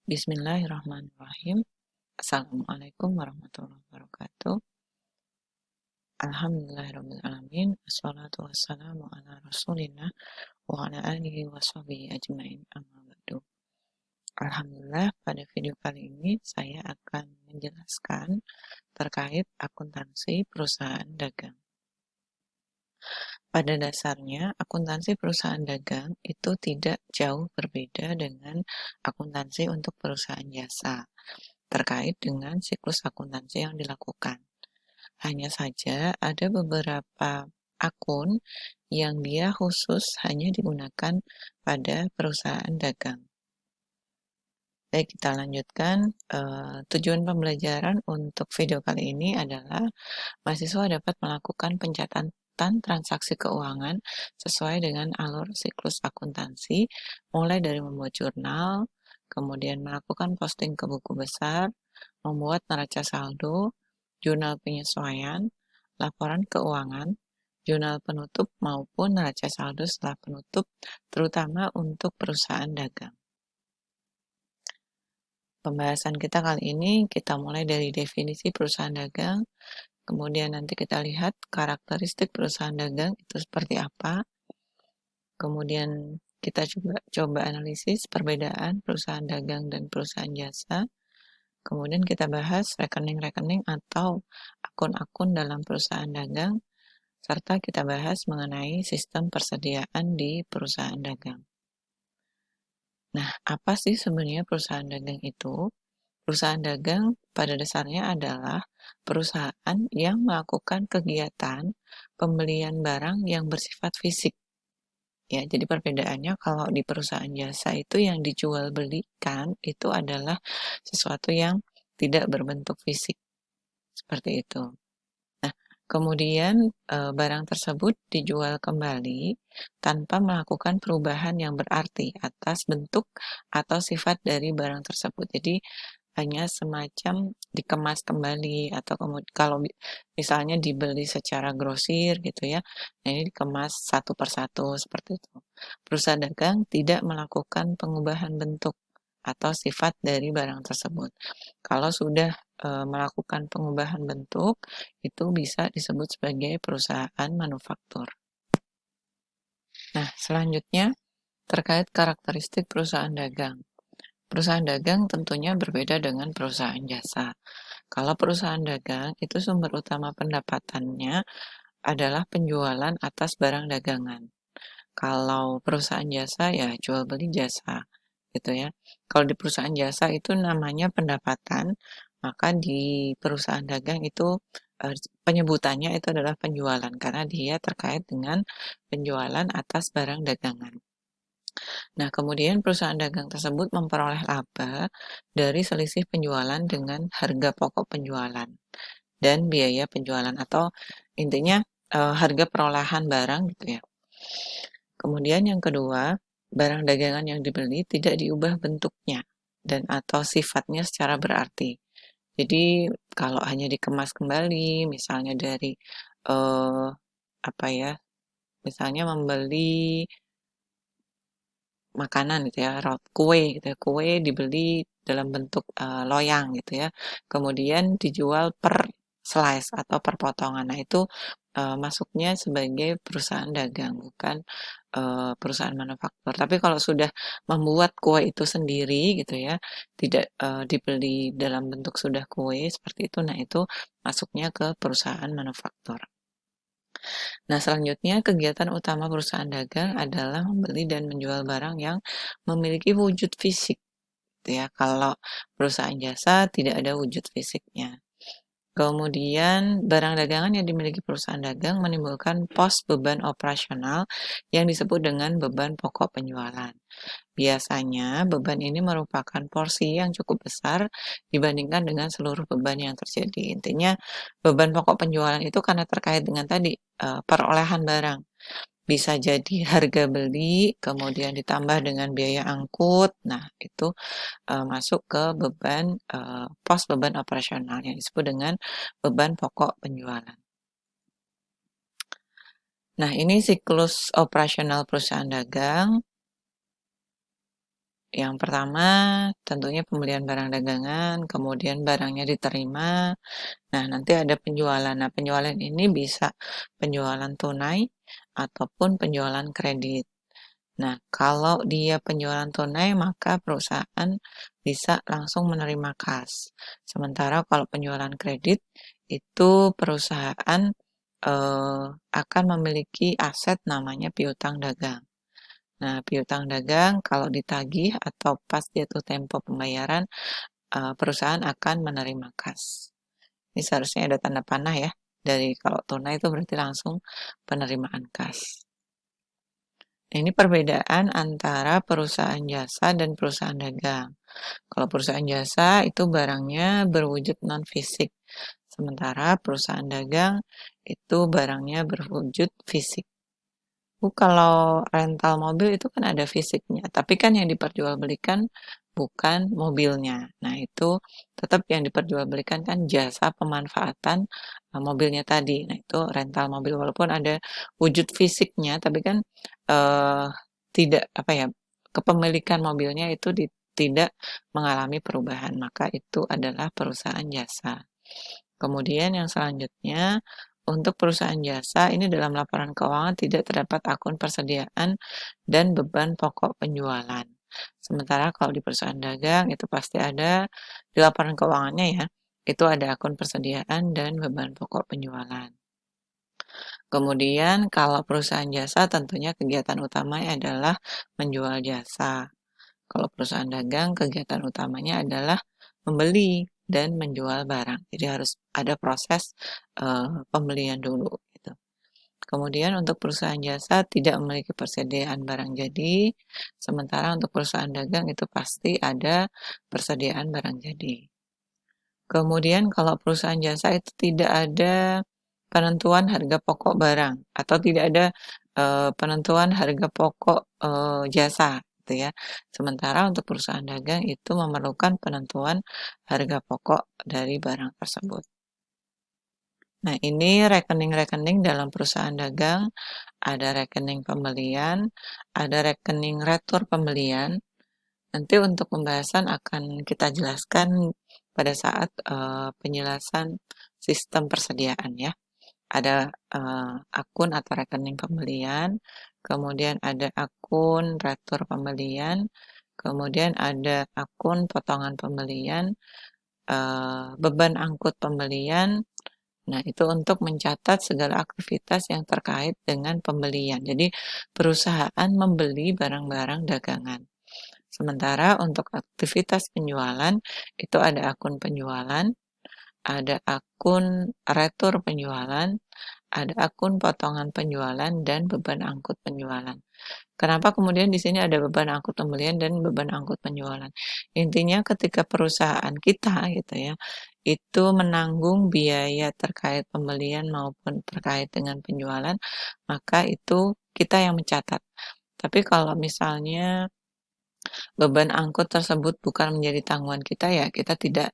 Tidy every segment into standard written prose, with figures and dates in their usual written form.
Bismillahirrahmanirrahim. Assalamualaikum warahmatullahi wabarakatuh. Alhamdulillahirrahmanirrahim. Assalatu wassalamu ala rasulillah wa ala alihi wa sahbihi ajma'in amma ba'du. Alhamdulillah, pada video kali ini saya akan menjelaskan terkait akuntansi perusahaan dagang. Pada dasarnya, akuntansi perusahaan dagang itu tidak jauh berbeda dengan akuntansi untuk perusahaan jasa terkait dengan siklus akuntansi yang dilakukan. Hanya saja ada beberapa akun yang dia khusus hanya digunakan pada perusahaan dagang. Baik, kita lanjutkan. Tujuan pembelajaran untuk video kali ini adalah mahasiswa dapat melakukan pencatatan transaksi keuangan sesuai dengan alur siklus akuntansi, mulai dari membuat jurnal, kemudian melakukan posting ke buku besar, membuat neraca saldo, jurnal penyesuaian, laporan keuangan, jurnal penutup maupun neraca saldo setelah penutup, terutama untuk perusahaan dagang. Pembahasan kita kali ini kita mulai dari definisi perusahaan dagang, kemudian nanti kita lihat karakteristik perusahaan dagang itu seperti apa, kemudian kita coba analisis perbedaan perusahaan dagang dan perusahaan jasa, kemudian kita bahas rekening-rekening atau akun-akun dalam perusahaan dagang, serta kita bahas mengenai sistem persediaan di perusahaan dagang. Nah, apa sih sebenarnya perusahaan dagang itu? Perusahaan dagang pada dasarnya adalah perusahaan yang melakukan kegiatan pembelian barang yang bersifat fisik. Ya, jadi perbedaannya kalau di perusahaan jasa itu yang dijual belikan itu adalah sesuatu yang tidak berbentuk fisik. Seperti itu. Nah, kemudian barang tersebut dijual kembali tanpa melakukan perubahan yang berarti atas bentuk atau sifat dari barang tersebut. Jadi hanya semacam dikemas kembali atau kalau misalnya dibeli secara grosir gitu ya, nah ini dikemas satu persatu seperti itu. Perusahaan dagang tidak melakukan pengubahan bentuk atau sifat dari barang tersebut. Kalau sudah melakukan pengubahan bentuk, itu bisa disebut sebagai perusahaan manufaktur. Nah, selanjutnya terkait karakteristik perusahaan dagang. Perusahaan dagang tentunya berbeda dengan perusahaan jasa. Kalau perusahaan dagang, itu sumber utama pendapatannya adalah penjualan atas barang dagangan. Kalau perusahaan jasa, ya jual beli jasa, gitu ya. Kalau di perusahaan jasa itu namanya pendapatan, maka di perusahaan dagang itu penyebutannya itu adalah penjualan, karena dia terkait dengan penjualan atas barang dagangan. Nah, kemudian perusahaan dagang tersebut memperoleh laba dari selisih penjualan dengan harga pokok penjualan dan biaya penjualan, atau intinya harga perolehan barang gitu ya. Kemudian yang kedua, barang dagangan yang dibeli tidak diubah bentuknya dan atau sifatnya secara berarti. Jadi kalau hanya dikemas kembali, misalnya dari misalnya membeli makanan gitu ya, kue gitu ya, kue dibeli dalam bentuk loyang gitu ya, kemudian dijual per slice atau per potongan. Nah itu masuknya sebagai perusahaan dagang, bukan perusahaan manufaktur. Tapi kalau sudah membuat kue itu sendiri gitu ya, tidak dibeli dalam bentuk sudah kue seperti itu, nah itu masuknya ke perusahaan manufaktur. Nah, selanjutnya kegiatan utama perusahaan dagang adalah membeli dan menjual barang yang memiliki wujud fisik, gitu ya. Kalau perusahaan jasa tidak ada wujud fisiknya. Kemudian, barang dagangan yang dimiliki perusahaan dagang menimbulkan pos beban operasional yang disebut dengan beban pokok penjualan. Biasanya, beban ini merupakan porsi yang cukup besar dibandingkan dengan seluruh beban yang terjadi. Intinya, beban pokok penjualan itu karena terkait dengan tadi perolehan barang. Bisa jadi harga beli, kemudian ditambah dengan biaya angkut. Nah, itu masuk ke beban pos beban operasional yang disebut dengan beban pokok penjualan. Nah, ini siklus operasional perusahaan dagang. Yang pertama, tentunya pembelian barang dagangan, kemudian barangnya diterima. Nah, nanti ada penjualan. Nah, penjualan ini bisa penjualan tunai ataupun penjualan kredit. Nah, kalau dia penjualan tunai, maka perusahaan bisa langsung menerima kas. Sementara kalau penjualan kredit, itu perusahaan akan memiliki aset namanya piutang dagang. Nah, piutang dagang kalau ditagih atau pas jatuh tempo pembayaran, perusahaan akan menerima kas. Ini seharusnya ada tanda panah ya. Dari kalau tunai itu berarti langsung penerimaan kas. Nah, ini perbedaan antara perusahaan jasa dan perusahaan dagang. Kalau perusahaan jasa itu barangnya berwujud non-fisik. Sementara perusahaan dagang itu barangnya berwujud fisik. Kalau rental mobil itu kan ada fisiknya, tapi kan yang diperjualbelikan bukan mobilnya. Nah, itu tetap yang diperjualbelikan kan jasa pemanfaatan mobilnya tadi. Nah, itu rental mobil walaupun ada wujud fisiknya, tapi kan eh, tidak apa ya, kepemilikan mobilnya itu tidak mengalami perubahan, maka itu adalah perusahaan jasa. Kemudian yang selanjutnya, untuk perusahaan jasa ini dalam laporan keuangan tidak terdapat akun persediaan dan beban pokok penjualan. Sementara kalau di perusahaan dagang itu pasti ada di laporan keuangannya ya, itu ada akun persediaan dan beban pokok penjualan. Kemudian kalau perusahaan jasa tentunya kegiatan utamanya adalah menjual jasa. Kalau perusahaan dagang, kegiatan utamanya adalah membeli dan menjual barang. Jadi harus ada proses pembelian dulu. Gitu. Kemudian untuk perusahaan jasa tidak memiliki persediaan barang jadi, sementara untuk perusahaan dagang itu pasti ada persediaan barang jadi. Kemudian kalau perusahaan jasa itu tidak ada penentuan harga pokok barang atau tidak ada penentuan harga pokok jasa gitu ya. Sementara untuk perusahaan dagang itu memerlukan penentuan harga pokok dari barang tersebut. Nah, ini rekening-rekening dalam perusahaan dagang, ada rekening pembelian, ada rekening retur pembelian. Nanti untuk pembahasan akan kita jelaskan pada saat penjelasan sistem persediaan ya. Ada akun atau rekening pembelian, kemudian ada akun retur pembelian, kemudian ada akun potongan pembelian, beban angkut pembelian. Nah, itu untuk mencatat segala aktivitas yang terkait dengan pembelian. Jadi, perusahaan membeli barang-barang dagangan. Sementara untuk aktivitas penjualan, itu ada akun penjualan, ada akun retur penjualan, ada akun potongan penjualan, dan beban angkut penjualan. Kenapa kemudian di sini ada beban angkut pembelian dan beban angkut penjualan? Intinya ketika perusahaan kita gitu ya, itu menanggung biaya terkait pembelian maupun terkait dengan penjualan, maka itu kita yang mencatat. Tapi kalau misalnya beban angkut tersebut bukan menjadi tanggungan kita ya, kita tidak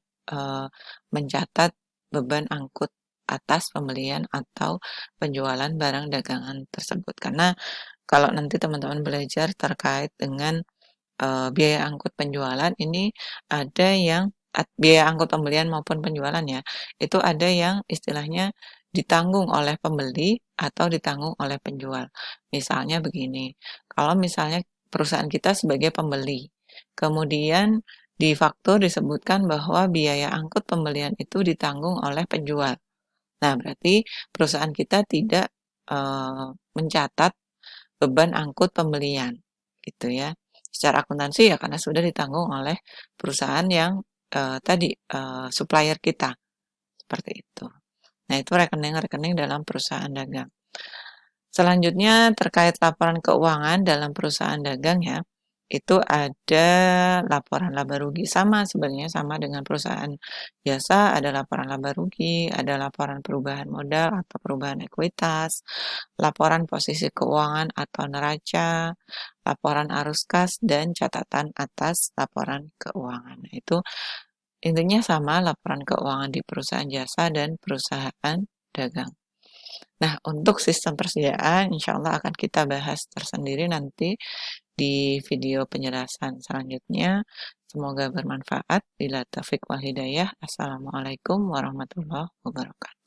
mencatat beban angkut atas pembelian atau penjualan barang dagangan tersebut. Karena kalau nanti teman-teman belajar terkait dengan biaya angkut penjualan ini ada yang biaya angkut pembelian maupun penjualan ya, itu ada yang istilahnya ditanggung oleh pembeli atau ditanggung oleh penjual. Misalnya begini, kalau misalnya perusahaan kita sebagai pembeli, kemudian di faktur disebutkan bahwa biaya angkut pembelian itu ditanggung oleh penjual. Nah, berarti perusahaan kita tidak mencatat beban angkut pembelian, gitu ya. Secara akuntansi ya karena sudah ditanggung oleh perusahaan yang tadi supplier kita, seperti itu. Nah, itu rekening-rekening dalam perusahaan dagang. Selanjutnya terkait laporan keuangan dalam perusahaan dagang ya, itu ada laporan laba rugi sama sebenarnya sama dengan perusahaan jasa, ada laporan laba rugi, ada laporan perubahan modal atau perubahan ekuitas, laporan posisi keuangan atau neraca, laporan arus kas, dan catatan atas laporan keuangan. Nah, itu intinya sama laporan keuangan di perusahaan jasa dan perusahaan dagang. Nah, untuk sistem persediaan insya Allah akan kita bahas tersendiri nanti di video penjelasan selanjutnya. Semoga bermanfaat. Bila taufik wal hidayah. Assalamualaikum warahmatullahi wabarakatuh.